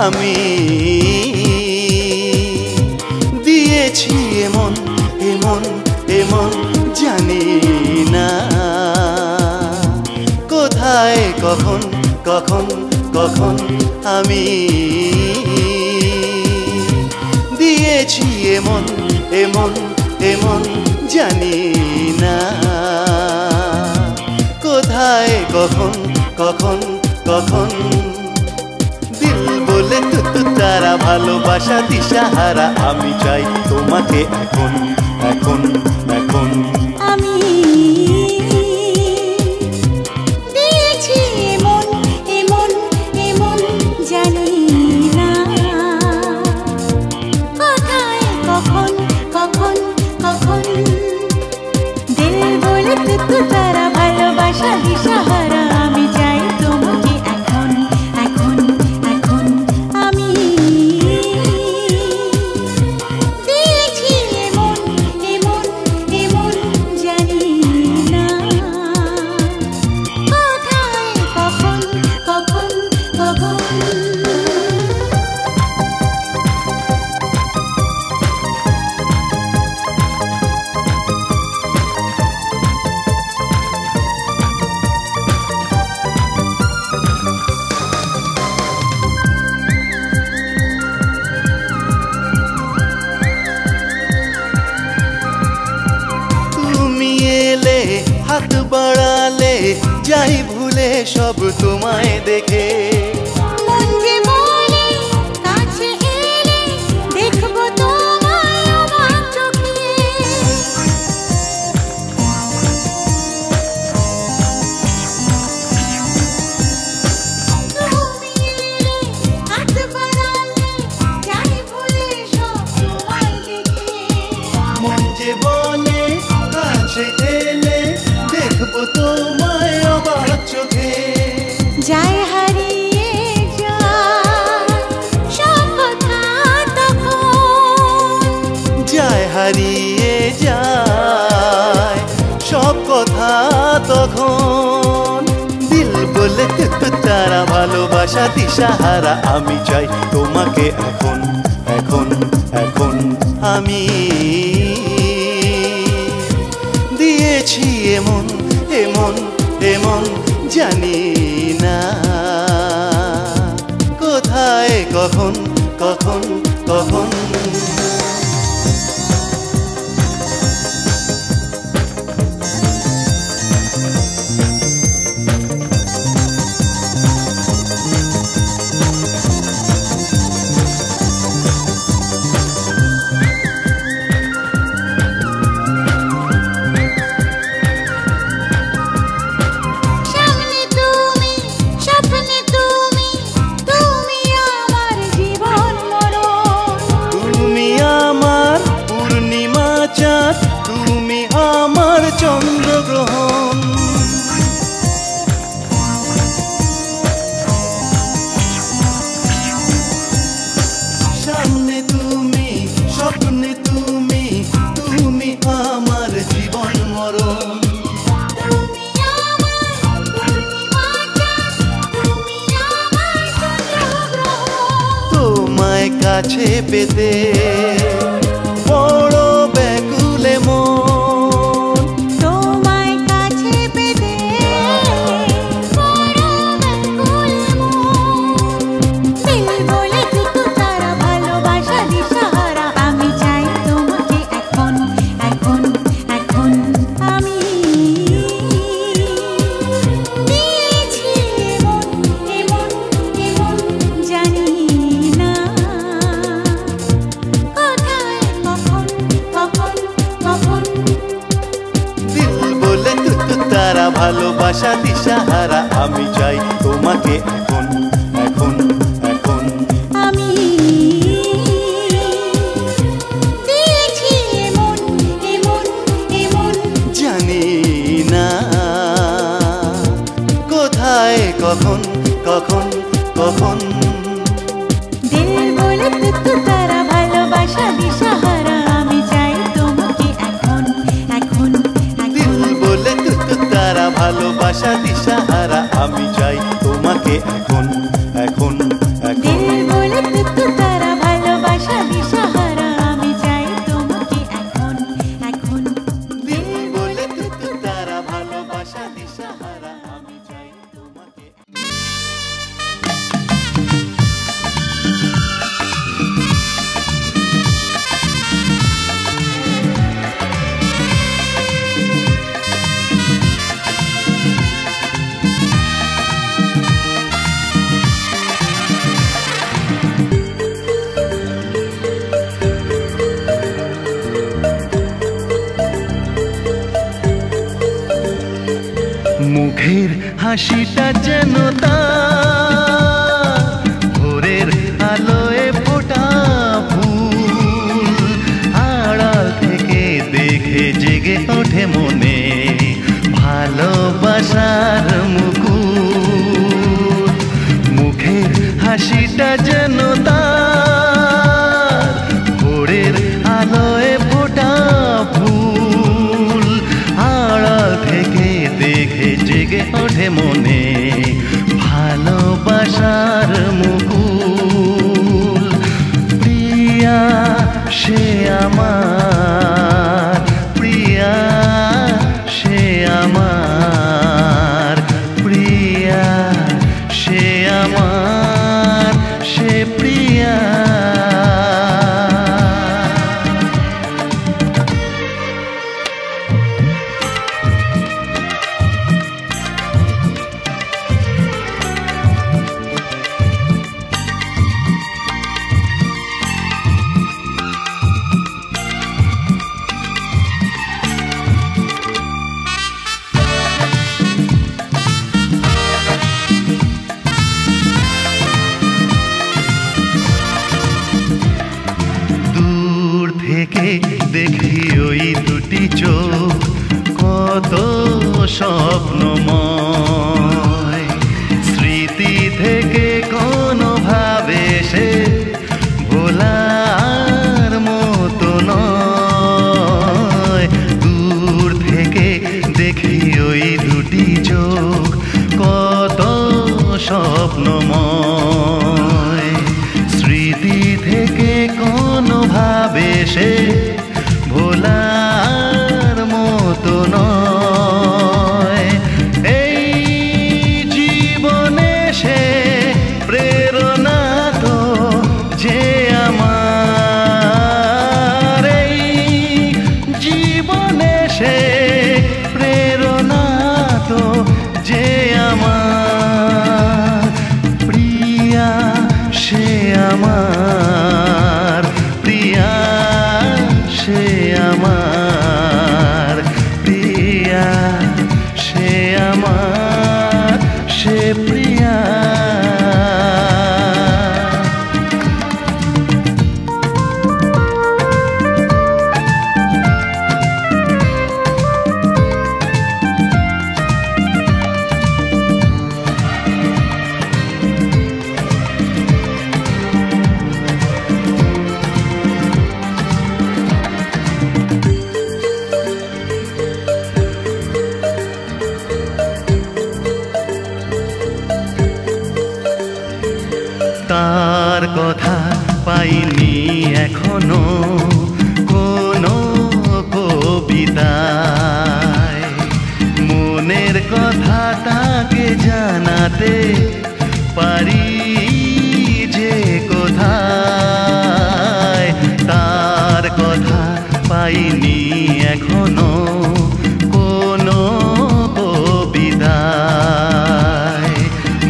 আমি দিয়েছি এমন এমন এমন জানি না কোথায় কখন কখন কখন আমি দিয়েছি এমন এমন এমন জানি না কোথায় কখন কখন কখন বলে তো তারা ভালোবাসা দিশাহারা আমি চাই তোমাকে এখন এখন এখন আমি দিয়েছি এমন এমন এমন জানি না কোথায় কখন কখন কখন দিল বলে তো তারা ভালোবাসা দিশাহারা আমি চাই তোমাকে এখন এখন এখন আমি দিয়েছি এমন এমন এমন জানি না কোথায় কখন কখন কখন হাত বাড়ালে যাই ভুলে সব তোমায় দেখে মন যে বলে কাছে এলে দেখবো তোমায় আমার চোখে তুমি এলে হাত বাড়ালে যাই ভুলে সব তোমায় দেখে মন যে বলে কাছে এলে দেখবো তোমায় অবাক চোখে যায় হারিয়ে যায় সব কথা তখন যায় হারিয়ে যায় সব কথা তখন দিল বলে তো তারা ভালোবাসা দিশাহারা আমি চাই তোমাকে এখন এখন এখন আমি দিয়েছি এমন এমন এমন জানি না কোথায় কখন কখন কখন তুমি আমার চন্দ্রগ্রহণ সামনে তুমি স্বপ্নে তুমি তুমি আমার জীবন মরণ তোমায় কাছে পেতে বড় ব্যাকুলে মন তোমায় কাছে পেতে বড় ব্যাকুলে মন দিল বলে তো তারা ভালোবাসা দিশাহারা আমি চাই তোমাকে এখন এখন এখন আমি দিয়েছি এমন এমন এমন জানি না কোথায় কখন কখন কখন দিল বলে তো তারা ভালোবাসা দিশাহারা আমি চাই তোমাকে এখন এখন এখন আমি দিয়েছি এমন ভালোবাসা দিশাহারা আমি চাই তোমাকে এখন এখন এখন দিল বলে তুতু তারা ভালোবাসা দিশাহারা আমি চাই তোমাকে এখন এখন দিল বলে তুতু তারা ভালোবাসা দিশাহারা আমি চাই তোমাকে মুখের হাসিটা যেন তার ভোরের আলোয় ফোটা ফুল আড়াল থেকে দেখে জেগে ওঠে মনে ভালোবাসার মুকুল মুখের হাসিটা যেন তার ভোরের আলোয় ফোটা ফুল আড়াল থেকে দেখে জেগে ওঠে মনে ভালোবাসার মুকুল প্রিয়া সে আমার প্রিয়া সে আমার প্রিয়া সে আমার সে প্রিয়া দূর থেকে দেখি ওই দুটি চোখ কত স্বপ্নময় স্মৃতি থেকে কোনো ভাবে সে ভোলার মতো নয় দূর থেকে দেখি ওই দুটি চোখ কত স্বপ্নময় স্মৃতি থেকে কোনো ভাবে সে ভোলার মতো নয় এই জীবনে সে প্রেরণা তো যে আমার এই জীবনে সে প্রেরণা তো যে আমার প্রিয়া সে আমার প্রিয়া সে আমার প্রিয়া সে আমার সে প্রিয়া তার কথা পাইনি এখনো কোনো কবিতায় মনের কথা তাকে জানাতে পারি যে কোথায় তার কথা পাইনি এখনো কোনো কবিতায়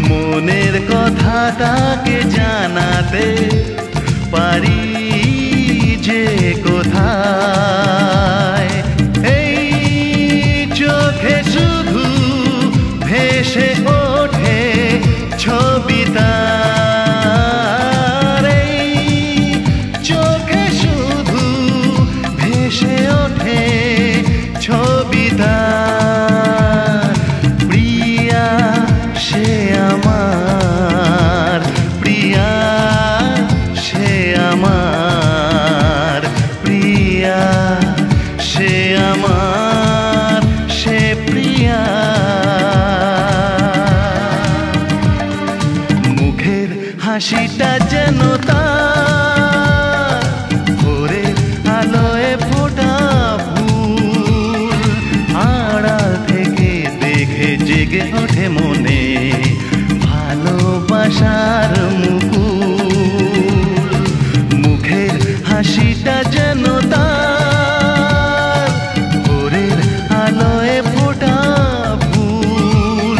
মনের কথা তাকে জানাতে পারি যে কোথায় এই চোখে শুধু ভেসে ওঠে ছবি তার এই চোখে শুধু ভেসে ওঠে ছবি তার প্রিয়া সে আমার প্রিয়া সে আমার প্রিয়া সে আমার সে প্রিয়া ফোটা ফুল আড়াল থেকে দেখে জেগে ওঠে মনে ভালোবাসার মুকুল মুখের হাসিটা যেন তার ভোরের আলোয় ফোটা ফুল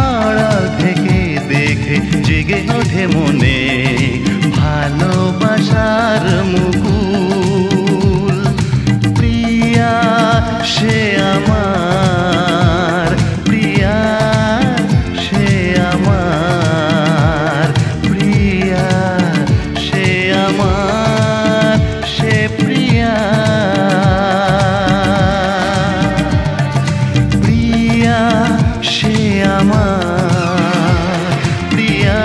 আড়াল থেকে দেখে জেগে ওঠে মনে ভালোবাসার মুকুল প্রিয়া সে আমার প্রিয়া সে আমার প্রিয়া সে আমার সে প্রিয়া প্রিয়া সে আমার প্রিয়া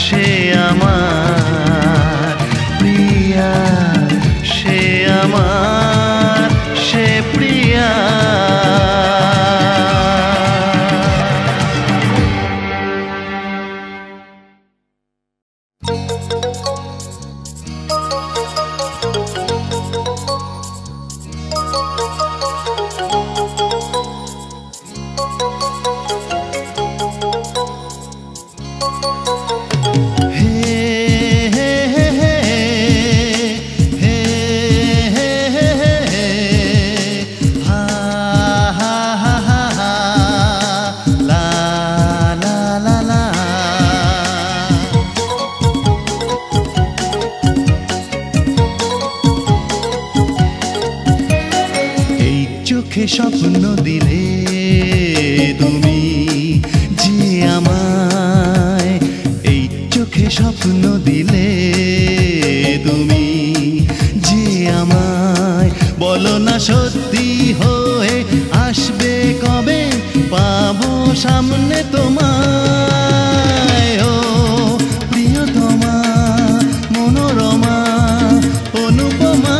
সে আমার প্রিয়া সে আমার সে প্রিয়া স্বপ্ন দিলে তুমি যে আমায় এই চোখে স্বপ্ন দিলে তুমি যে আমায় বলো না সত্যি হয়ে আসবে কবে পাবো সামনে তোমায় ও প্রিয়তমা মনোরমা অনুপমা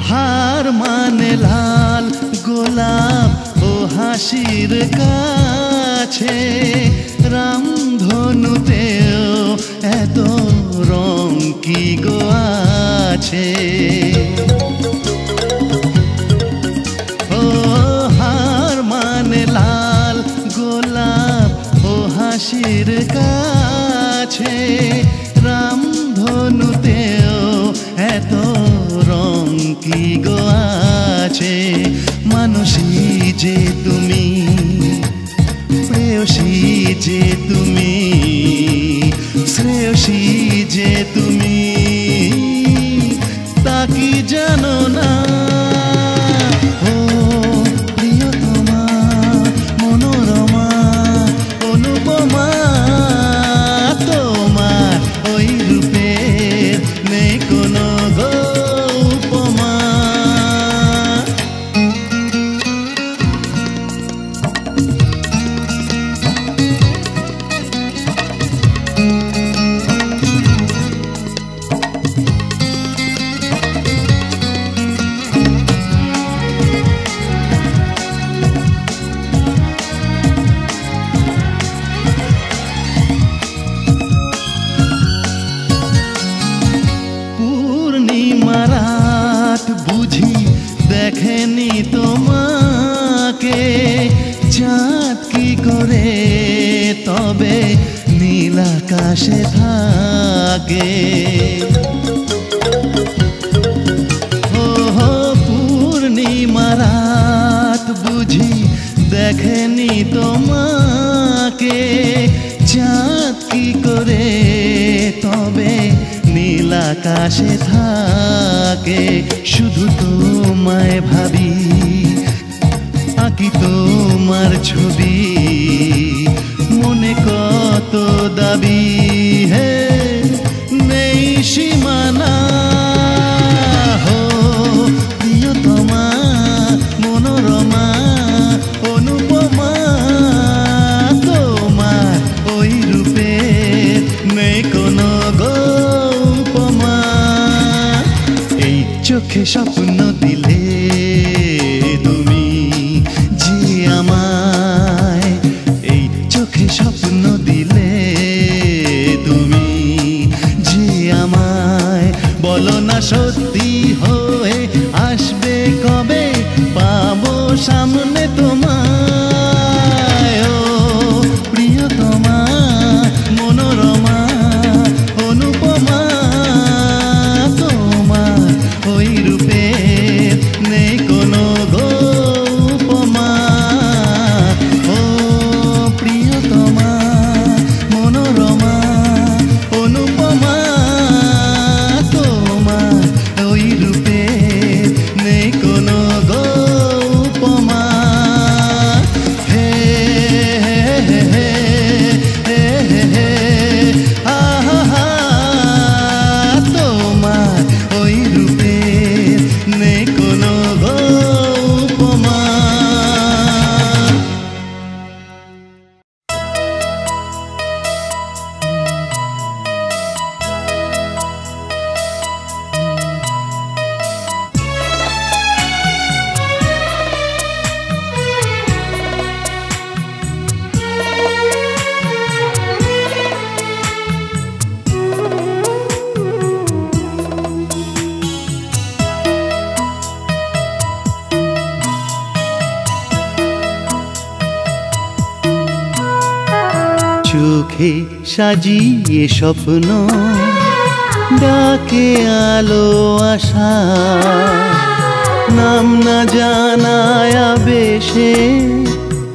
হার মানে লাল গোলাপ ও হাসির কাছে রামধনুতেও এত রং কি গো আছে ও হার মানে লাল গোলাপ ও হাসির কাছে রামধনুতেও এত রং কি গো আছে মানসী যে তুমি প্রেয়সী যে তুমি শ্রেয়সী যে তুমি তা কি জানো না ও প্রিয়তমা মনোরমা অনুপমা তোমার ওই রূপের নেই কোনো গো বুঝি দেখেনি তোমাকে চাঁদ কি করে তবে নীল আকাশে থাকে ও দেখেনি তোমাকে চাঁদ কি করে তবে নীল আকাশে থাকে শুধু তোমায় ভাবি আঁকি তোমার ছবি মনে কত দাবি হে নেই সীমানা হো প্রিয়তমা মনোরমা অনুপমা তোমার ওই রূপে নেই কোনো গৌপমা এই চোখে স্বপ্ন দিলে তুমি যে আমায় এই চোখে স্বপ্ন দিলে তুমি যে আমায় বলো না সত্যি হয়ে আসবে কবে পাবো সামনে তোমায় ও প্রিয়তমা মনোরমা অনুপমা তোমার ওই রূপে নেই কোনো গৌপমা ও প্রিয়তমা মনোরমা অনুপমা তোমার ওই রূপে নেই কোনো গৌপমা হে হে হে হে হে আহা তোমার ওই রূপে নেই কোনো গৌপমা চোখে সাজিয়ে স্বপ্ন ডাকে আলো আশা নাম না জানায় বেশে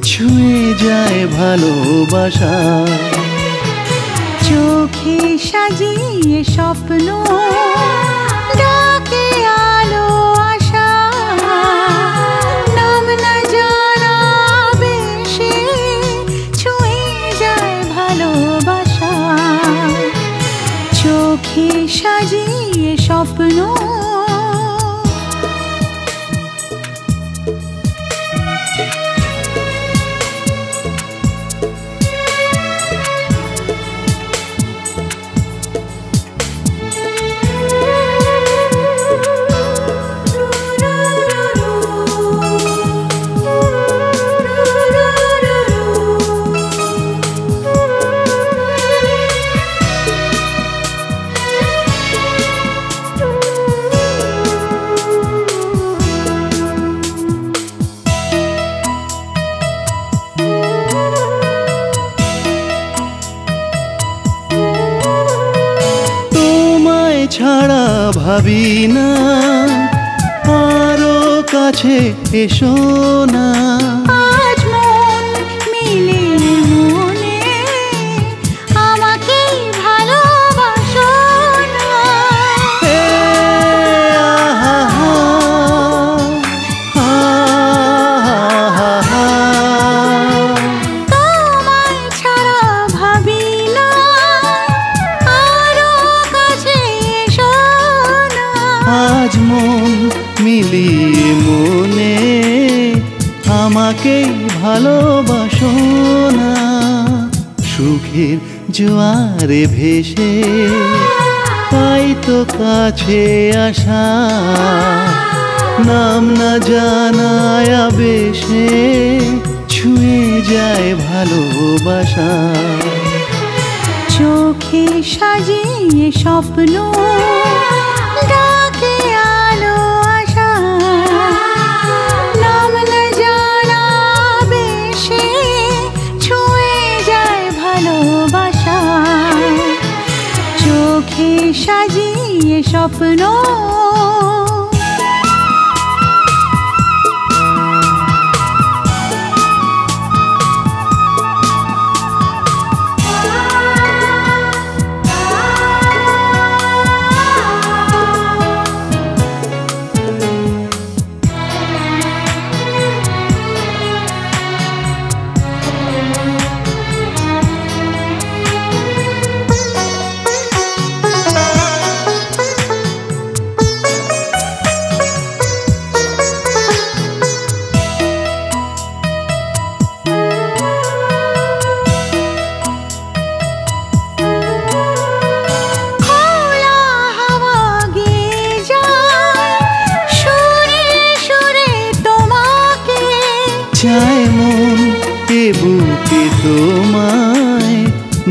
ছুঁয়ে যায় ভালোবাসা চোখে সাজিয়ে স্বপ্ন ডাকে আলো আশা নাম না জানা বেশে ছুঁয়ে যায় ভালোবাসা চোখে সাজিয়ে স্বপ্ন ছাড়া ভাবি না আরো কাছে এসো না আজ মন মিলে মনে আমাকে ভালোবাসো না হে আহা আহা তোমায় ছাড়া ভাবি না আরো কাছে এসো না আজ মন মিলিয়ে মনে আমাকেই ভালোবাসো না সুখের জোয়ারে ভেসে তাই তো কাছে আসা নাম না জানায় বেশে ছুঁয়ে যায় ভালোবাসা চোখে সাজিয়ে স্বপ্ন ডাকে আলো আশা নাম না জানা বেশে ছুঁয়ে যায় ভালোবাসা চোখে সাজিয়ে স্বপ্ন চায় মন এ বুকে তোমায়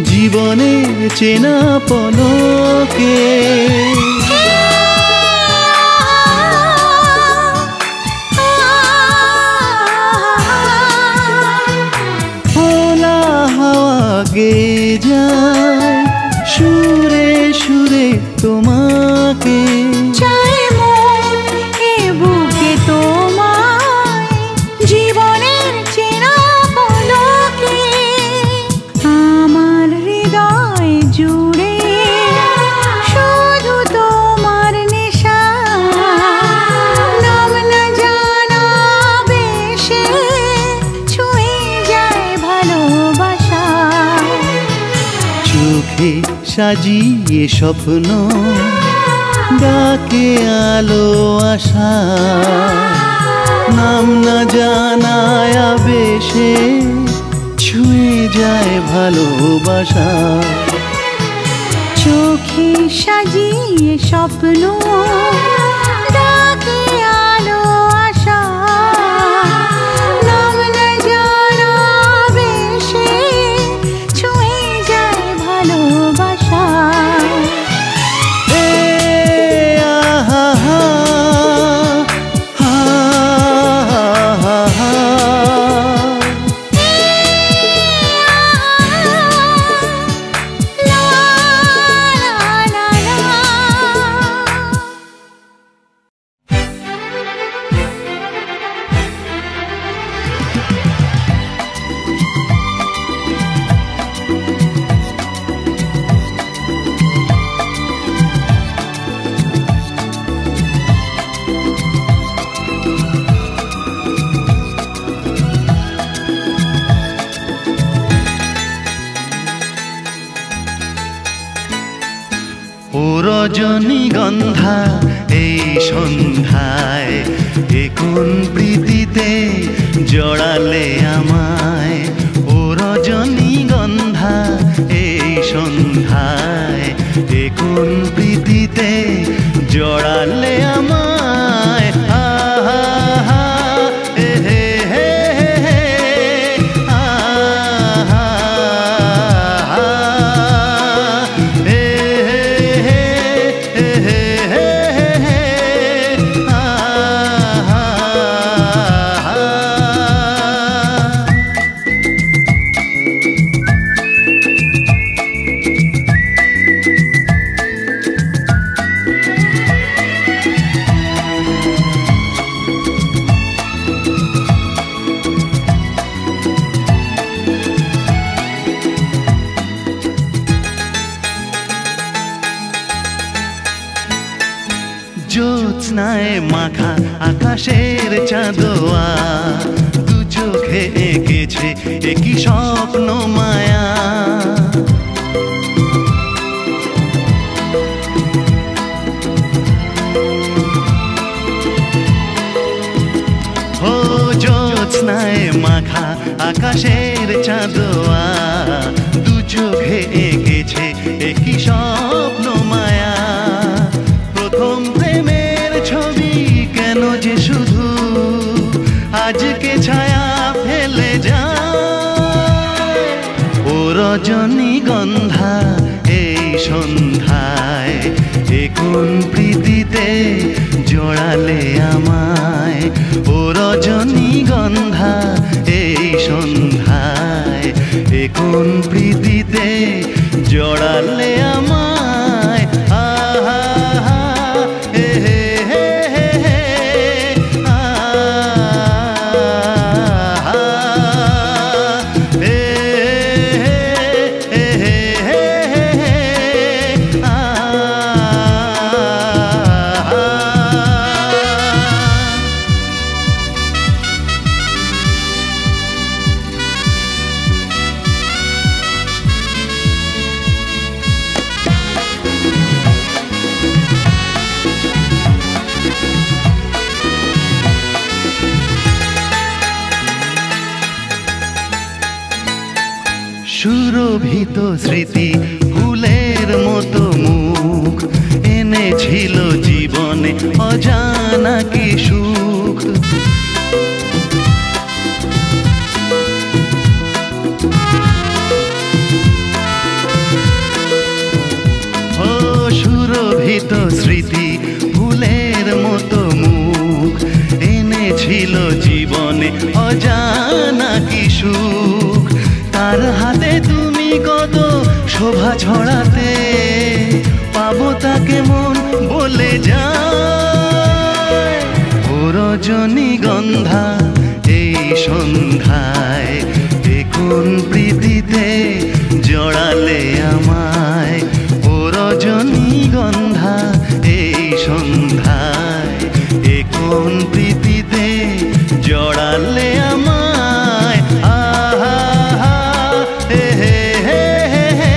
জীবনের চেনা পলকে। গেয়ে যায় সুরে সুরে তোমাকে। চাই মন এ বুকে তোমায় জীবনের চেনা পলকে। আমার হৃদয় জুড়ে শুধু তোমার নেশা, নাম না জানা বেশে ছুঁয়ে যায় ভালোবাসা। চোখে সাজিয়ে স্বপ্ন ডাকে আলো আশা, নাম না জানায় আবেশে ছুঁয়ে যায় ভালোবাসা। চোখে সাজিয়ে স্বপ্ন ডাকে আলো আশা, নাম না জানা বেশে ছুঁয়ে যায় ভালোবাসা। এ আহা হা হা হা হা। লা লা লা লা। ও রজনীগন্ধা এই সন্ধ্যায় এ কোন প্রীতিতে জড়ালে আমায়। ও রজনীগন্ধা এই সন্ধ্যায় এ কোন প্রীতিতে জড়ালে আমায়। আহা হা এ হে হে হে আহা হা এ হে হে হে হে আহা হা। জ্যোৎস্নায় মাখা আকাশের চাঁদোয়া, দু চোখে এঁকেছে একই স্বপ্ন মায়া। ও জ্যোৎস্নায় মাখা আকাশের চাঁদোয়া, দু চোখে এঁকেছে একই স্বপ্ন মায়া। প্রথম প্রেমের ছবি কেন যে শুধু আজকে ছায়া ফেলে যায়। ও রজনীগন্ধা এই সন্ধ্যায় এ কোন প্রীতিতে জড়ালে আমায়। ও রজনীগন্ধা এই সন্ধ্যায় এ কোন প্রীতিতে জড়ালে আমায়। আহা হা হে হে হে হে আহা হে হে হে হে আহা। সুরভিত স্মৃতি ফুলের মতো মুখ এনেছিল জীবনে অজানা কি সুখ। মনে অজানা কি সুখ, তার হাতে তুমি কত শোভা ছড়াতে, পাবো তাকে মন বলে যায়। ও রজনীগন্ধা এই সন্ধ্যায় এ কোন প্রীতিতে জড়ালে আমায়, ও রজনীগন্ধা এই সন্ধ্যায় এ কোন প্রীতিতে জড়ালে আমায়। আহা হে হে হে হে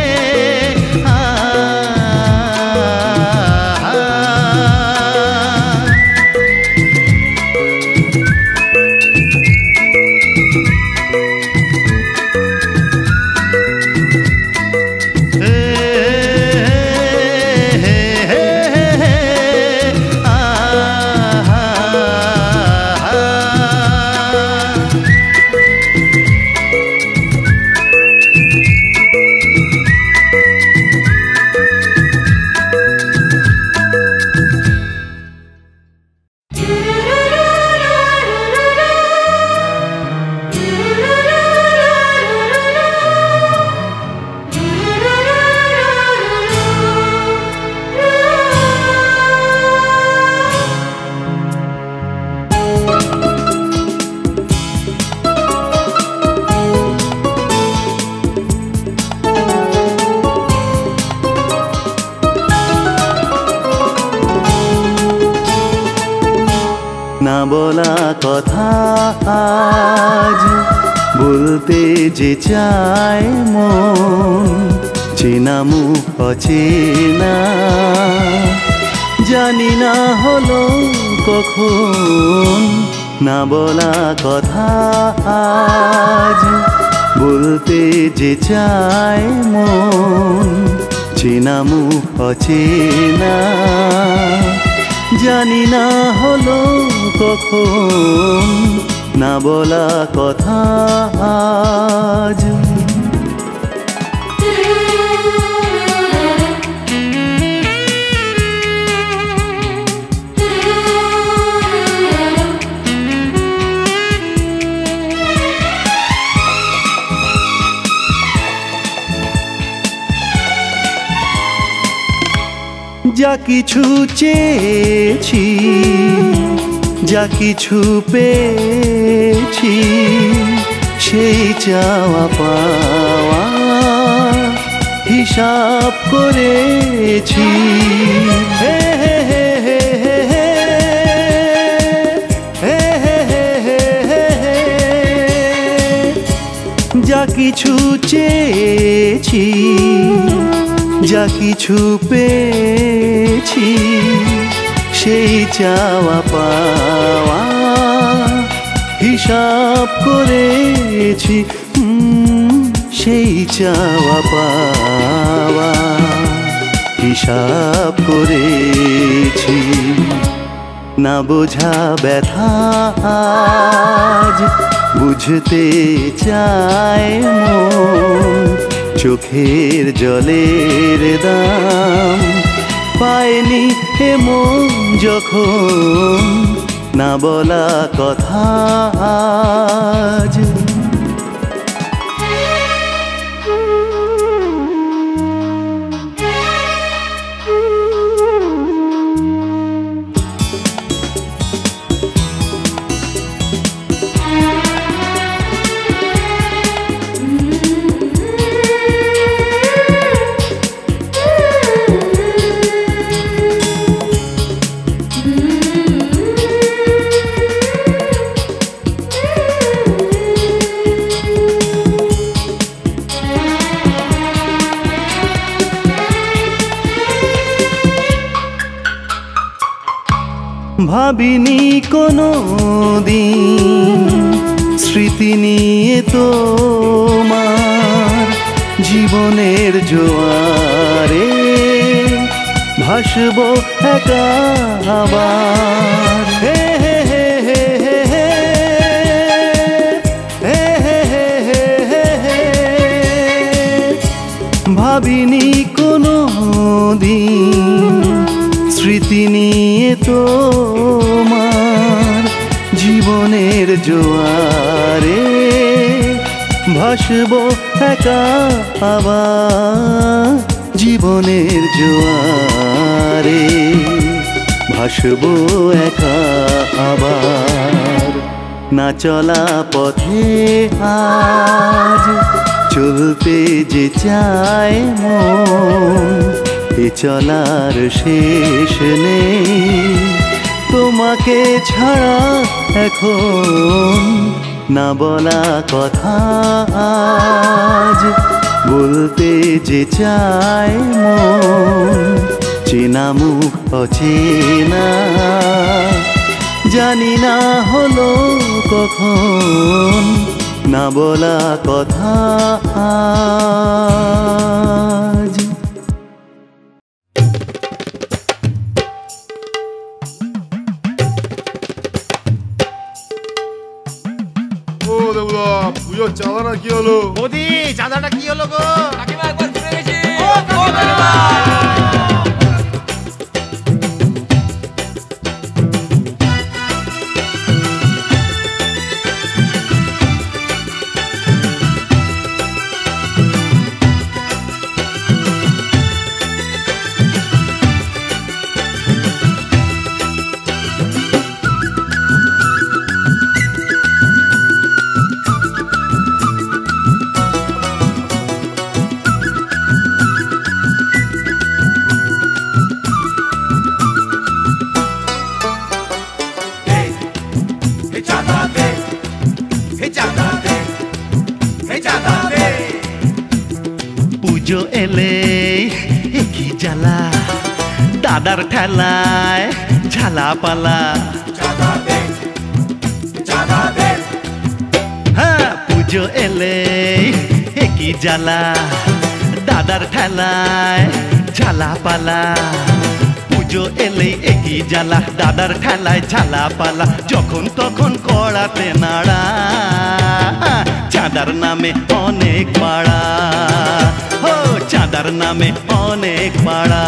না বলা কথা আজ বলতে যে চায় মন, চেনা মুখ অচেনা জানি না হলো কখন। না বলা কথা আজ বলতে যে চায় মন, চেনা মুখ অচেনা জানি না হলো কখন। না বলা কথা আজ যা কিছু চেয়েছি, যা কিছু পেয়েছি, সেই চাওয়া পাওয়া হিসাব করেছি। হে হে হে হে হে হে হে হে হে হে হে। যা কিছু চেয়েছি, যা কিছু পেয়েছি, সেই চাওয়া পাওয়া হিসাব করেছি। সেই চাওয়া পাওয়া হিসাব করেছি। না বোঝা ব্যথা আজ বুঝতে চায় মন, চোখের জলের দাম পায়নি এমন যখন। না বলা কথা আজ ভাবিনি কোনো দিন স্মৃতি নিয়ে তোমার জীবনের জোয়ারে ভাসবো একা আবার। হে হে হে হে হে হে হে হে হে হে। ভাবিনি কোনো দিন স্মৃতি নিয়ে তোমার জীবন জীবনের জোয়ারে ভাসবো একা আবার, জীবনের জোয়ারে ভাসবো একা আবার। না চলা পথে আজ চলতে যে চায় মন, এ চলার শেষ নেই তোমাকে ছাড়া এখন। না বলা কথা আজ বলতে যে চায় মন, চেনা মুখ অচেনা জানি না হলো কখন। না বলা কথা আজ। ও দেবুদা, পুজোর চাঁদাটা কি হলো? বৌদি চাঁদাটা কি হলো গো? কাকিমা একবার ঘুরে গেছি। পুজো এলে কি জ্বালা, দাদার ঠেলায় ঝালা পালা। হ্যাঁ পুজো এলে কি জ্বালা, দাদার ঠেলায় ঝালা পালা। পুজো এলে কি জ্বালা, দাদার ঠেলায় ঝালা পালা। যখন তখন কড়াতে নাড়া, চাঁদার নামে অনেক পাড়া। ও চাঁদার নামে অনেক পাড়া।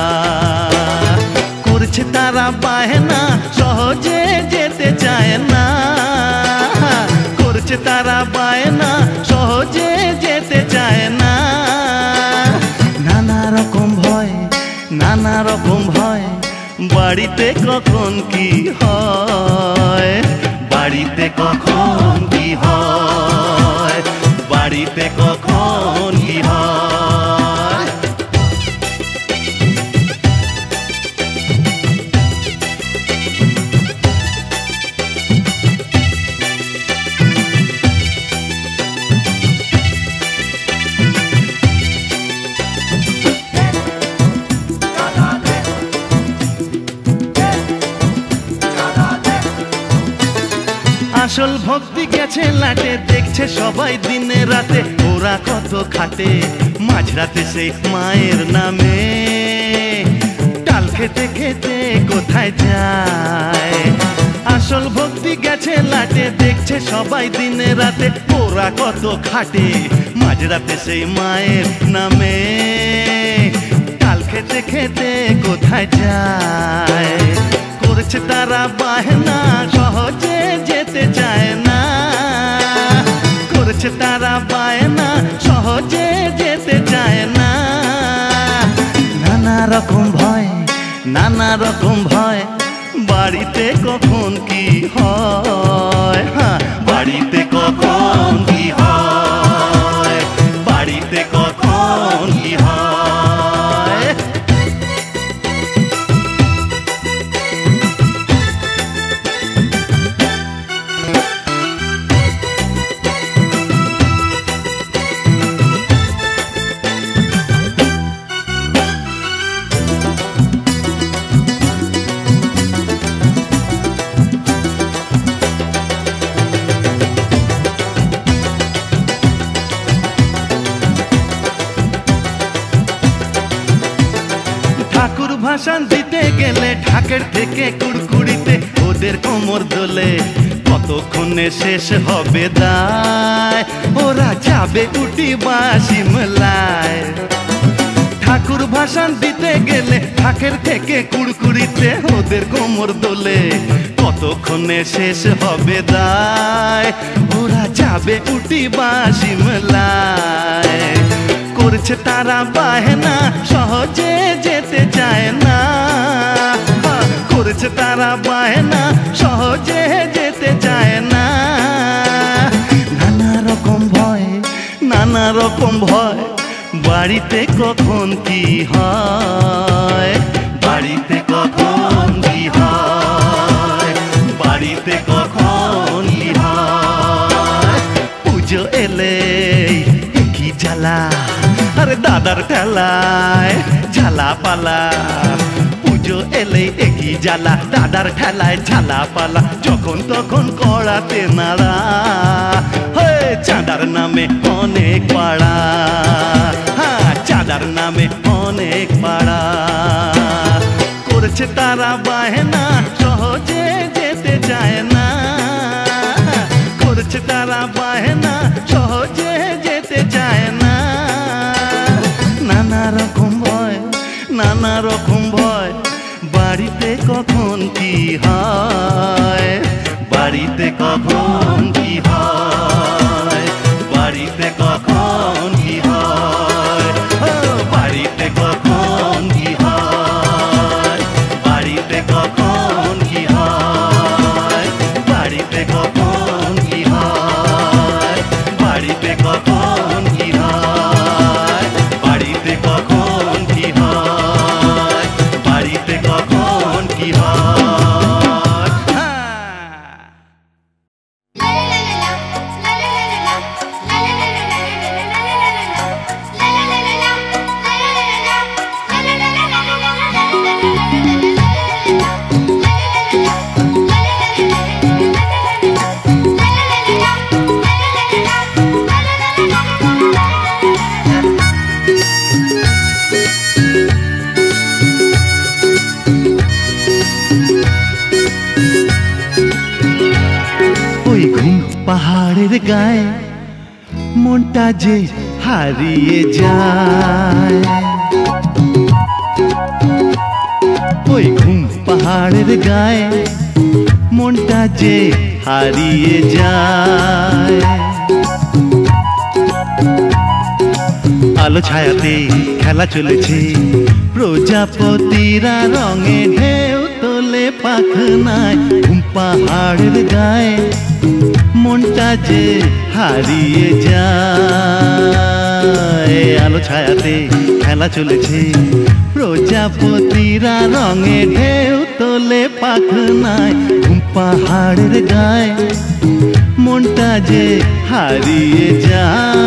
করছে তারা বায়না, সহজে যেতে চায় না। করছে তারা বায়না, সহজে যেতে চায় না। নানা রকম ভয়, নানা রকম ভয়, বাড়িতে কখন কি হয়, বাড়িতে কখন কি হয়, বাড়িতে কখন কি হয়। আসল ভক্তি গেছে লাটে, দেখছে সবাই দিনে রাতে। ওরা কত খাটে মাঝরাতে সেই মায়ের নামে। টাল খেতে খেতে কোথায় যায়। আসল ভক্তি গেছে লাটে, দেখছে সবাই দিনে রাতে। ওরা কত খাটে মাঝরাতে সেই মায়ের নামে। টাল খেতে খেতে কোথায় যায়। করছে তারা বায়না, সহজে যেতে চায় না। করছে তারা বায়না, সহজে যেতে চায় না। নানা রকম ভয়, নানা রকম ভয়, বাড়িতে কখন কি হয়। হ্যাঁ বাড়িতে কখন কি হয়, বাড়িতে কখন কি হয়। ঠাকুর ভাসান দিতে গেলে ঢাকের থেকে কুড়কুড়িতে ওদের কোমর দোলে। কতক্ষণে শেষ হবে দায়, ওরা যাবে উটি বাসি মেলায়। ঠাকুর ভাসান দিতে গেলে ঢাকের থেকে কুড়কুড়িতে ওদের কোমর দোলে। কতক্ষণে শেষ হবে দায়, ওরা যাবে উটি বা সিমলায়। করছে তারা বায়না, সহজে যেতে চায় না। করছে তারা বায়না, সহজে যেতে চায় না। নানা রকম ভয়, নানা রকম ভয়, বাড়িতে কখন কি হয়, বাড়িতে কখন কি হয়, বাড়িতে কখন কি হয়। পুজো এলে কি জ্বালা, আরে দাদার ঠেলায় ঝালা পালা। পুজো এলে একই জ্বালা, দাদার ঠেলায় ঝালা পালা। যখন তখন কড়াতে নাড়া, চাঁদার নামে অনেক পাড়া, হ্যাঁ চাঁদার নামে অনেক পাড়া। করছে তারা বায়না, সহজে যেতে চায় না। করছে তারা বায়না, সহজে যেতে চায় না। নানা রকম ভয়, নানা রকম ভয়, বাড়িতে কখন কি হয়, বাড়িতে কখন কি হয়, বাড়িতে কখন কি হয়, বাড়িতে কখন কি হয়, বাড়িতে কখন কি হয়, বাড়িতে কখন কি হয়, বাড়িতে কখন কি হয়, বাড়িতে কখন কি হয়, বাড়িতে কখন কি হয়। ওই ঘুম পাহাড়ের গায়ে মনটা যে হারিয়ে যায়, ওই ঘুম পাহাড়ের গায়ে মনটা যে হারিয়ে যায়। আলো ছায়াতে খেলা চলেছে, প্রজাপতিরা রঙে ঢেউ তোলে পাখনায়। ঘুম পাহাড়ের গায়ে মনটা যে হারিয়ে যায়। আলো ছায়াতে খেলা চলেছে, প্রজাপতিরা রঙে ঢেউ তোলে পাখনায়। ঘুম পাহাড়ের গায়ে মনটা যে হারিয়ে যায়।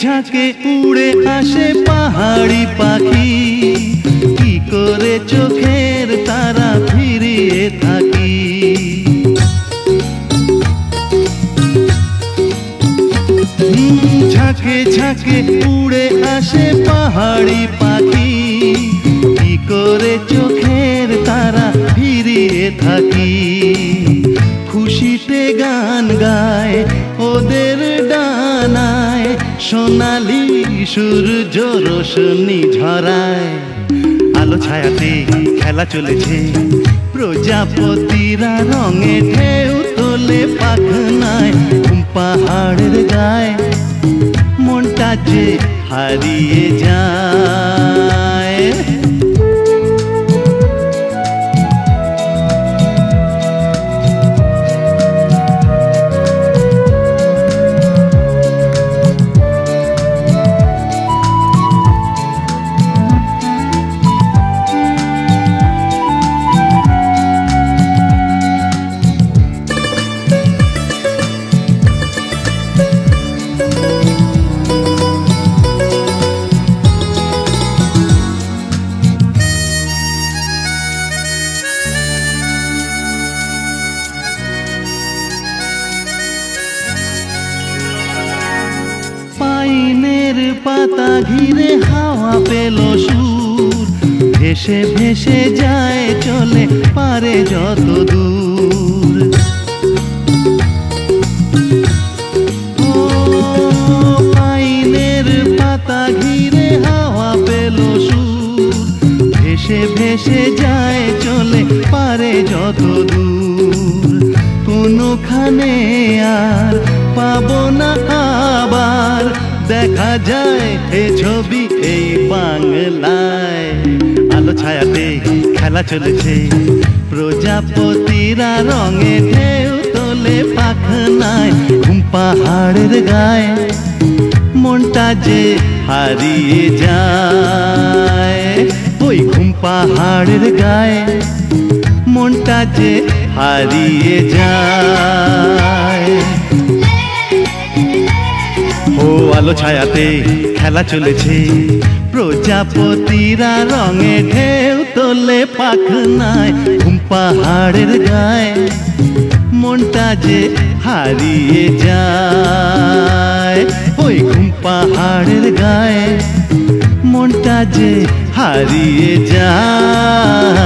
ঝাঁকে উড়ে আসে পাহাড়ি পাখি, কি করে চোখের তারা ফিরিয়ে থাকি। ঝাঁকে ঝাঁকে উড়ে আসে পাহাড়ি পাখি, কি করে চোখের তারা ফিরিয়ে থাকি। খুশিতে গান গায় ওদের ডানায়, সোনালি সূর্য রোশনি ঝরায়। আলো ছায়াতে খেলা চলেছে, প্রজাপতিরা রঙে ঢেউ তোলে পাখনায়। ঘুম পাহাড়ের গায়ে মনটা যে হারিয়ে যায়। পাতা ঘিরে হাওয়া পেল সুর, ভেসে ভেসে যায় চলে পারে যত দূর। ও পাইনের পাতা ঘিরে হাওয়া পেল সুর, ভেসে ভেসে যায় চলে পারে যত দূর। কোনোখানে আর পাবো না আবার দেখা যায় এ ছবি এই বাংলায়। আলো ছায়াতে খেলা চলেছে, প্রজাপতিরা রঙে ঢেউ তোলে পাখনায়। ঘুম পাহাড়ের গায়ে মনটা যে হারিয়ে যায়, ওই ঘুম পাহাড়ের গায়ে মনটা যে হারিয়ে যায়। ও আলো ছায়াতে খেলা চলেছে, প্রজাপতিরা রঙে ঢেউ তোলে পাখনায়। ঘুম পাহাড়ের গায়ে মনটা যে হারিয়ে যায়, ওই ঘুম পাহাড়ের গায়ে মনটা যে হারিয়ে যায়।